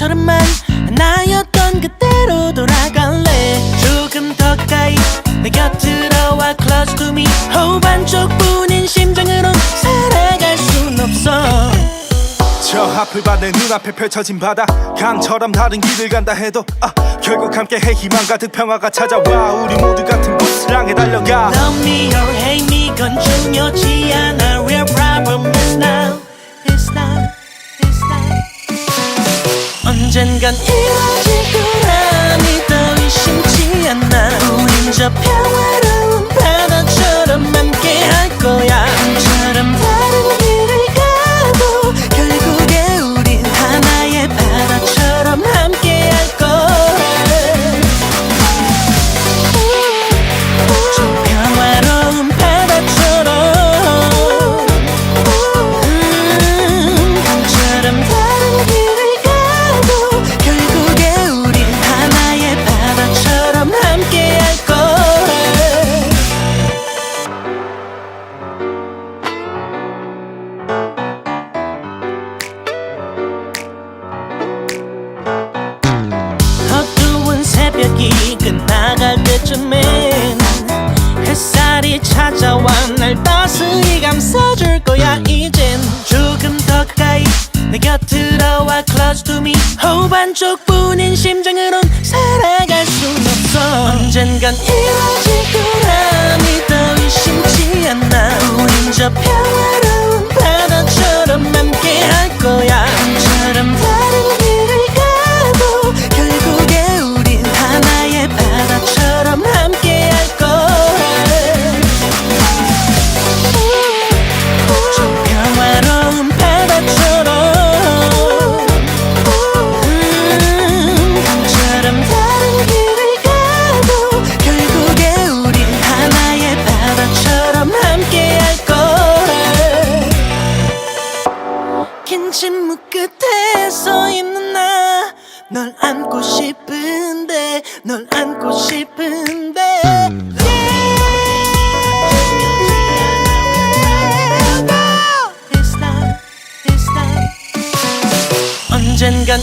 바다처럼만 나였던 그때로 돌아갈래. 조금 더 가까이 내 곁으로 와 close to me. 반쪽뿐인 심장으론 살아갈 순 없어. 저 앞을 봐 내 눈앞에 펼쳐진 바다. 강처럼 다른 길을 간다 해도 결국 함께해 희망 가득 평화가 찾아와. 우리 모두 같은 곳을 향해 달려가. Love me or hate me 건 중요치 않아. Real problem is now, is now, is now. 언젠간 이뤄질 거라 믿어 의심치 않아. 우린 저 평화로운 바다처럼 함께 할 거야. 처럼 다른 길을 가도 결국에 우린 하나의 바다처럼 함께 할 거야. 저 평화로운 바다처럼 처럼 다른 길을 가도 결국에 우린 하나의 바다처럼 함께 할 거야. 어두운 새벽이 끝나갈 때쯤엔 햇살이 찾아와 날 따스히 감싸줄 거야. 이젠 조금 더 가까이 내 곁으로 와 close to me. 반쪽뿐인 심장으론 살아갈 순 없어. 언젠간 이뤄질 거라 믿어 의심치 않아. 우린 저 평화로운 바다처럼 함께 할 거야. 처럼 다른 길을 가도 결국에 우린 하나의 바다처럼 함께 할 거야. 저 평화로운 바다처럼 처럼 다른 길을 가도 결국에 우린 하나의 바다처럼 함께 할 거야. 긴 침묵 끝에 서 있는 나, 널 안고 싶은데, 널 안고 싶은데. It's not, it's not. 언젠간